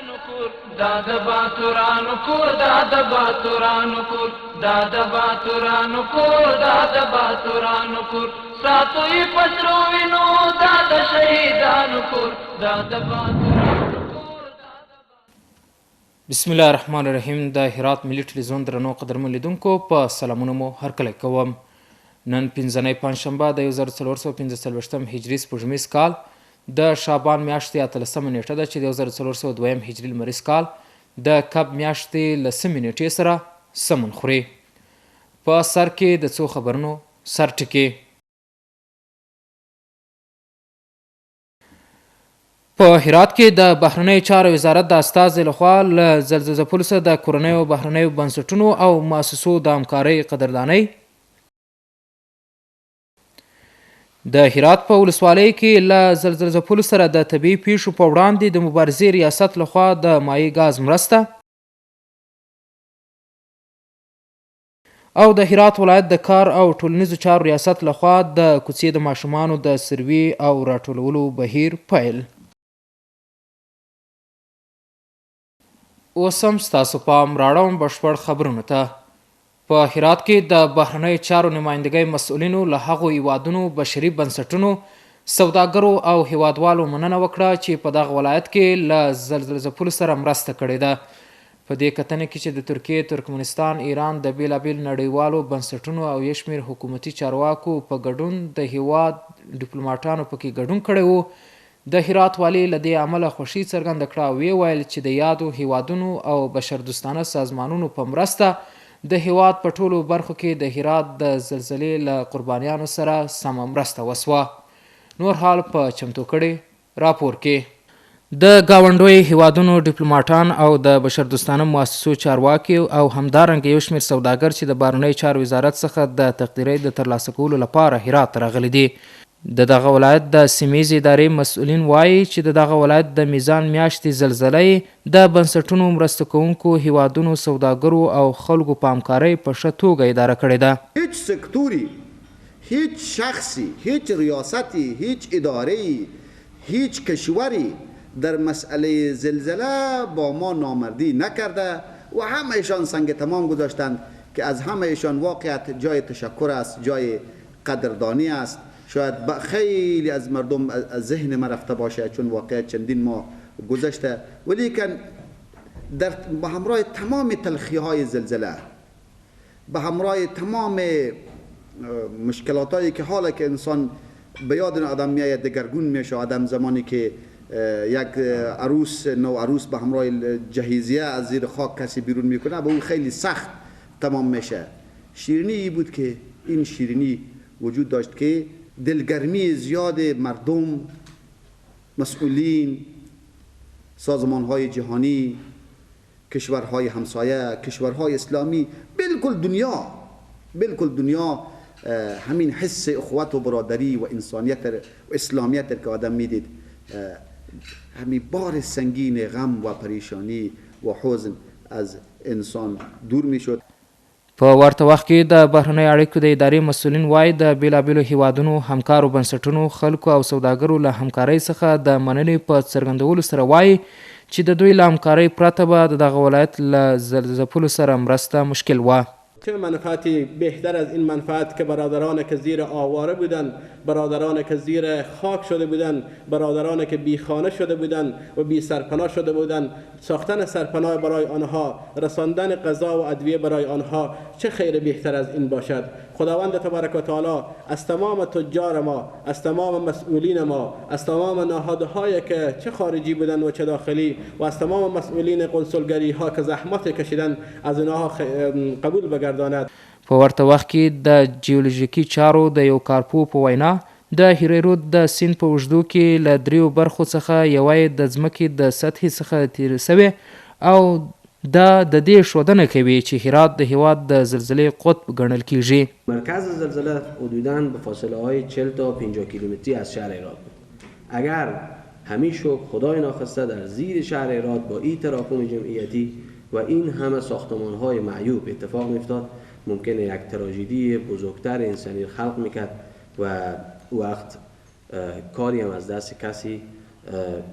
شهیدانو کور دا د باتورانو کور دا د باتورانو کور دا د باتورانو کور دا د باتورانو کور ساتو یې پسرو وینو دا د شهیدانو کور دا د باتورانو کور. بسم الله الرحمن الرحیم. د هرات ملي ټلویزیون درنو قدرمن لیدونکو په سلامونه مو هرکلی کوم. نن پنځنۍ پنجشنبه د 1445 هجري سپوږمیز کال د شعبان میاشتې 18 نیټه ده چې د 1402 هجري لمریز کال د کب میاشتې 10 نیټې سره سمون خوري. په سر کې د څو خبرونو سرټکي. په هرات کې د بهرنیو چارو وزارت د استازي لخوا له زلزلې ځپلو سره د کورنیو بهرنیو بنسټونو او مؤسسو د همکارۍ قدردانۍ. د هرات په ولسوالۍ کې له زلزلې ځپلو سره د طبیعي پیښو په وړاندې د مبارزې ریاست لخوا د مایع ګاز مرسته او د هرات ولایت د کار او ټولنیزو چارو ریاست لخوا د کوڅې د ماشومانو د سروي او راټولولو بهیر پیل. اوس هم ستاسو پام راړوم بشپړ خبرونو ته. په هرات کې د بهرنیو چارو نمایندګۍ مسؤلینو له هغو هیوادونو بشري بنسټونو سوداګرو او هیوادوالو مننه وکړه چې په دغه ولایت کې له زلزلې ځپلو سره مرسته کړې ده. په دې کتنه کې چې د ترکیې، ترکمنستان، ایران د بیلابیل نړیوالو بنسټونو او یو شمېر حکومتي چارواکو په ګډون د هیواد ډیپلوماټانو پکې ګډون کړی و. د هرات والي له دې عمله خوښي څرګنده کړه او ویل چې د یادو هیوادونو او بشردوستانه سازمانونو په مرسته د هیواد په ټولو برخو کې د هرات د زلزلې له قربانیانو سره سمه مرسته وسوه. نور حال په چمتو کړي راپور کې. د ګاونډیو هیوادونو ډیپلوماټان او د بشردوستانه مؤسسو چارواکي او همدارنګه یو شمېر سوداګر چې د بهرنیو چارو وزارت څخه د تقدیرۍ د ترلاسه کولو لپاره هرات راغلي دي. د دغه ولایت د سیمې ادارې مسؤلین وایي چې د دغه ولایت د میزان میاشتې زلزلې د بنسټونو مرسته کوونکو هیوادونو سوداګرو او خلکو په همکارۍ په ښه توګه اداره کړې ده. هیچ سکتوری، هیچ شخصی، هیچ ریاستی، هیچ اداره‌ای، هیچ کشوری در مسئله زلزله با ما نامردی نکرده و همهشان سنگ تمام گذاشتند که از همهشان واقعیت جای تشکر است، جای قدردانی است. شاید خیلی از مردم از ذهن ما رفته باشه چون واقعیت چندین ماه گذشته، ولیکن به همراه تمام تلخی های زلزله، به همراه تمام مشکلات هایی که حالا که انسان به یاد آدم میآید دگرگون میشه، آدم زمانی که یک عروس نو عروس به همراه جهیزیه از زیر خاک کسی بیرون میکنه به اون خیلی سخت تمام میشه. شیرینی ای بود که این شیرینی وجود داشت که دلگرمی زیاد مردم، مسئولین، سازمان‌های جهانی، کشورهای همسایه، کشورهای اسلامی، بالکل دنیا همین حس اخوت و برادری و انسانیت و اسلامیت که آدم میدید همین بار سنگین غم و پریشانی و حزن از انسان دور میشد. په ورته وخت کې د بهرنیو اړیکو د ادارې مسؤلین وایي د بیلابیلو هیوادونو همکارو بنسټونو خلکو او سوداګرو له همکارۍ څخه د مننې په څرګندولو سره وایي چې د دوی له همکارۍ پرته به د دغه ولایت له زلزلې ځپلو سره مرسته مشکل وه. چه منفعتی بهتر از این منفعت که برادران که زیر آواره بودند، برادران که زیر خاک شده بودند، برادران که بی خانه شده بودند و بی سرپناه شده بودند، ساختن سرپناه برای آنها، رساندن غذا و ادویه برای آنها، چه خیر بهتر از این باشد. خداوند تبارک و تعالی از تمام تجار ما، از تمام مسئولین ما، از تمام نهادهایی که چه خارجی بودند و چه داخلی و از تمام مسئولین قنسولگری ها که زحمت کشیدند از اینها قبول بگرداند. په ورته وخت کې د جیولوژیکي چارو د یو کارپو په وینا د هریرود د سیند په اوږدو کې له دریو برخو څخه یوه د ځمکې د سطحې څخه تېره سوې او دا د دې ښودنه کوي چې هرات د هیواد د زلزلې قطب ګڼل کیږي. مرکز زلزله حدوداً به فاصله های 40 تا 50 کیلومتری از شهر هرات بود. اگر همین شد خدای ناخواسته در زیر شهر هرات با این تراکم جمعیتی و این همه ساختمان های معیوب اتفاق میافتاد، ممکنه یک تراژدی بزرگتر انسانی خلق میکرد و وقت کاری هم از دست کسی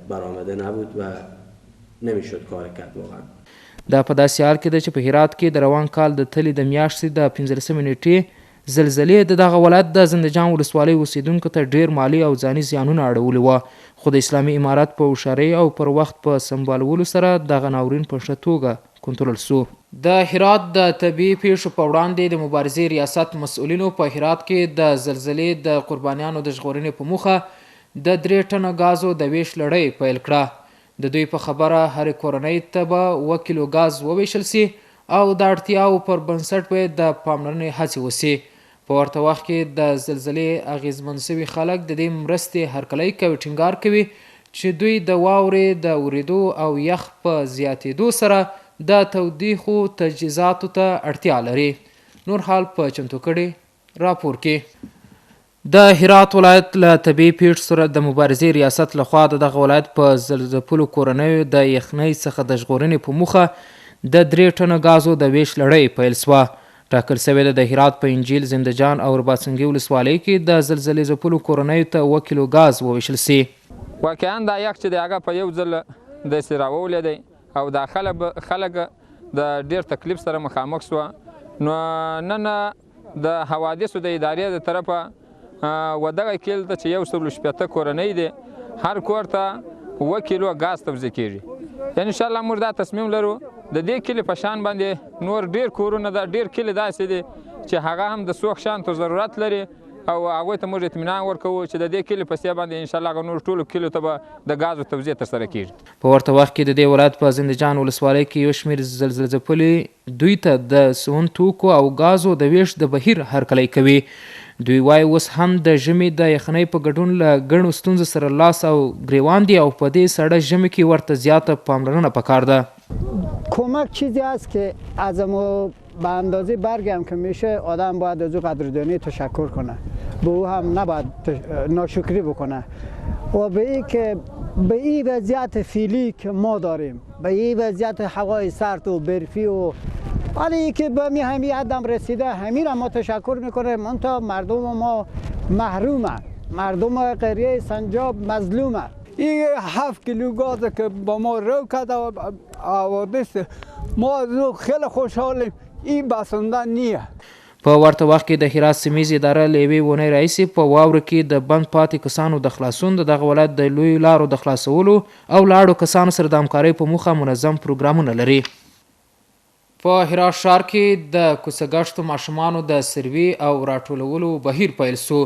برآمده نبود و نمیشد کار کرد واقعا. دا په داسې حال کې ده چې په هرات کې د روان کال د تلې د میاشتې د 15 نیټې زلزلې د دغه ولایت د زندجان ولسوالۍ اوسیدونکو ته ډیر مالی او ځاني زیانونه اړولي وه، خو د اسلامي امارت په هوښیارۍ او پر وخت په سمبالولو سره دغه ناورین په ښه توګه کنټرول سو. د هرات د طبیعي پیښو په وړاندې د مبارزې ریاست مسؤلینو په هرات کې د زلزلې د قربانیانو د ژغورنې په موخه د 3 ټنه غازو د ویش لړۍ پیل کړه. د دوی په خبره هرې کورنۍ ته به 1 کیلو غاز وویشل سي او د اړتیاو پر بنسټ به د پاملرنې هڅې وسي. په ورته وخت کې د زلزلې اغیزمن شوي خلک د دې مرستې هرکلی کوي، ټینګار کوي چې دوی د واورې د اورېدو او یخ په زیاتېدو سره د تودوخو تجهیزاتو ته اړتیا لري. نور حال په چمتو کړي راپور کې. د هرات ولایت له طبیعي پیښو سره د مبارزې ریاست لخوا د دغه ولایت په زلزلهپلو کورنیو د یخنۍ څخه د ژغورنې په موخه د 3 ټنه غازو د ویش لړۍ پیل سوه. ټاکل شوې ده د هرات په انجیل، زندجان او رباطسنګي ولسوالۍ کې د زلزلې ځپلو کورنیو ته 1 کیلو غاز وویشل سي. واقعا دا یخ چې دی هغه په یو ځل داسې راوولی دی او دا خلک د ډیر تکلیف سره مخامخ سوه. نو نن د حوادثو د ادارې د طرفه ودغه کیل ته چې 180 کورنۍ دی، هر کور ته 1 کیلو غاز توزیع کیږي. یعنی انشاءالله موږ دا تصمیم لرو د دې کلي په شان باندې نور ډیر کورونه ده، ډیر کلي داسې دي چې هغه هم د سوخ شانتو ضرورت لري او هغوی ته موږ اطمینان ورکوو چې د دې کلي په څیر باندې انشاءالله هغه نور ټولو کلیو ته به د غازو توزیع ترسره کیږي. په ورته وخت کې د دې ولایت په زندجان ولسوالۍ کې یو شمېر زلزله ځپلي دوی ته د سون توکو او غازو د ویش د بهیر هرکلی کوي. دوی وایي اوس هم د ژمي د یخنۍ په ګډون له ګڼو ستونزو سره لاس او ګریوان دي او په دې سړه ژمي کې ورته زیاته پاملرنه پکار ده. کمک چیزی است که از ما به اندازه برگم که میشه آدم باید از او قدردانی تشکر کنه، به او هم نباید ناشکری بکنه و به این که به این وضعیت فعلی که ما داریم، به این وضعیت هوای سرد و برفی و ولی که به می همین عدم رسیده همین را ما تشکر میکنیم. منتها مردم ما محرومه، مردم قریه سنجاب مظلومه. این 7 کیلو گاز که با ما رو کرده حوادث ما خیلی خوشحالیم، این بسنده نیه. په ورته وخت کې د هرات سیمې اداره له یوې اونۍ راهیسې په واورو کې د بند پاتې کسانو د خلاصون، د دغه ولایت د لویو لارو د خلاصولو او لاړو کسانو سره د همکارۍ په موخه منظم پروګرامونه لري. په هرات ښار کې د کوڅه ګشتو ماشومانو د سروي او راټولولو بهیر پیل سو.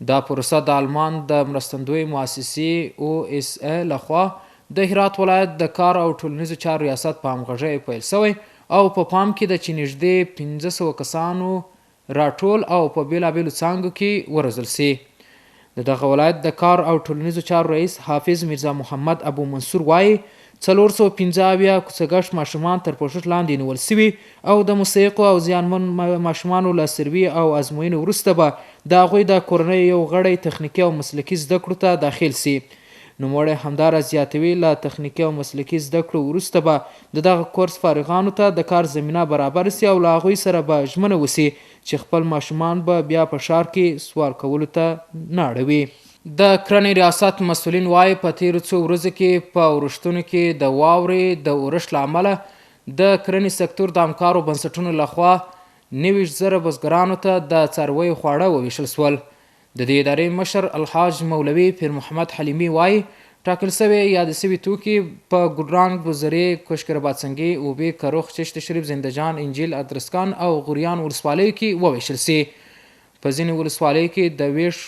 دا پروسه د آلمان د مرستندوی مؤسسې OSA لخوا د هرات ولایت د کار او ټولنیزو چارو ریاست په همغږۍ پیل سوی او په پام کې د چې نږدې 1500 کسانو راټول او په بیلابیلو څانګو کې وروزل سي. د دغه ولایت د کار او ټولنیزو چارو رئیس حافظ میرزا محمد ابو منصور وایي 415 کوڅه ګشت ماشومان تر پوښښ لاندې نیول سوي او د مستحقو او زیانمن ماشومانو له سروي او ازموینې وروسته به د هغوی د کورنۍ یو غړی تخنیکي او مسلکي زده کړو ته داخل سي. نوموړی همدارا زیاتوي له تخنیکي او مسلکي زده کړو وروسته به د دغه کورس فارغانو ته د کار زمینه برابر سي او له هغوی سره به ژمنه وسي چې خپل ماشومان به بیا په ښار کې سوال کولو ته نه اړوي. د کرنې ریاست مسؤلین وایي په تیرو څو ورځو کې په ورښتونو کې د واورې د اورښت له امله د کرنې سکتور د همکارو بنسټونو لخوا 90,000 بزګرانو ته د څارویو خواړه وویشل سول. د دې ادارې مشر الحاج مولوي پیر محمد حلیمي وایي ټاکل سوي یاد سوي توکي په ګلرنګ، بوزرې، کوشک رباطسنګي، اوبې، کروخ، چشت شریف، زندجان، انجیل، ادرسکان او غوریان ولسوالیو کې وویشل سي. په ځینې ولسوالیو کې د ویش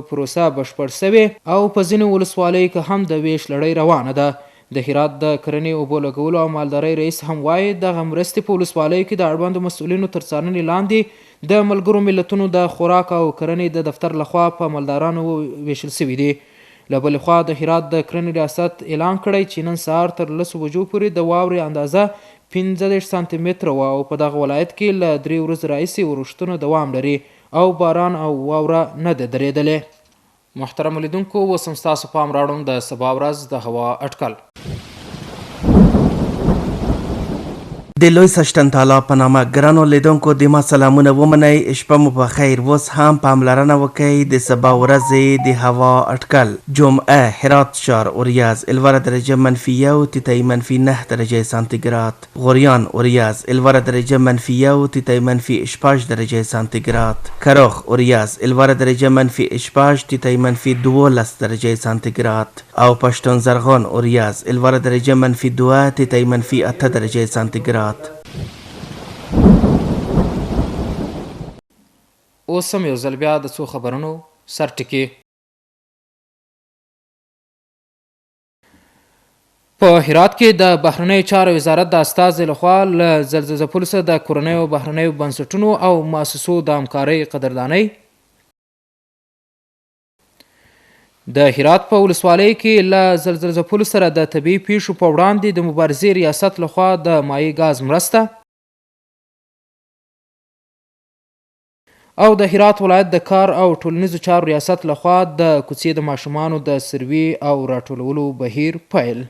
پروسه بشپړ سوې او په ځینې ولسوالیو کې هم د ویش لړۍ روانه ده. د هرات د کرنې اوبو لګولو او مالدارۍ رئیس هم وایي دغه مرستې په ولسوالیو کې د اړوندو مسؤلینو تر څارنې لاندې د ملګرو ملتونو د خوراک او کرنې د دفتر لخوا په مالدارانو ویشل سوي دي. له بلې خوا د هرات د کرنې ریاست اعلان کړی چې نن سهار تر 10 بجو پورې د واورې اندازه 15 سانتي متره وه او په دغه ولایت کې له 3 ورځې راهیسې ورښتونه دوام لري او باران او واوره نه ده درېدلې. محترم لیدونکو، اوس هم ستاسو پام راوړم د سبا ورځ د هوا اټکل. د لوی سشتن تالاب په نامه ګرانو لیدونکو د ما سلامونه ومنئ، شپه مو په خیر. اوس هم پاملرنه وکئ د سبا ورځې د هوا اټکل. جمعه هرات ښار اوریاز الوره درجه -1 تیتای -9 درجه سانتیگراد. غوریان اوریاز الوره درجه -1 تیتای -8 درجه سانتیگراد. کروخ اوریاز الوره درجه -8 تیتای -12 درجه سانتیگراد. او پشتون زرغون اوریاز الوره درجه -2 تیتای -8 درجه سانتیگراد. اوس هم یو ځل بیا د څو خبرونو سرټکي. په هرات کې د بهرنیو چارو وزارت د استازي لخوا له زلزله ځپلو سره د کورنیو بهرنیو بنسټونو او مؤسسو د همکارۍ قدردانۍ. د هرات په ولسوالۍ کې له زلزله ځپلو سره د طبیعي پیښو په وړاندې د مبارزې ریاست لخوا د مایع ګاز مرسته او د هرات ولایت د کار او ټولنیزو چارو ریاست لخوا د کوڅې د ماشومانو د سروي او راټولولو بهیر پیل.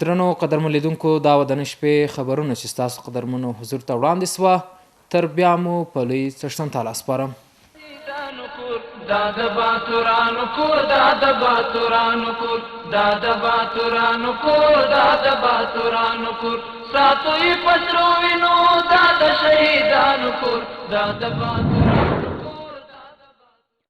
درنو قدرمن لیدونکو، دا و د نن شپې خبرونه چې ستاسو قدرمنو حضور ته وړاندې سوه. تر بیا مو په لوی څښتن تعالی سپارم. دا د باتورانو کور، دا د باتورانو کور، دا د باتورانو کور، دا د باتورانو کور، ساتو یې په سرو وینو، دا د شهیدانو کور، دا د باتورانو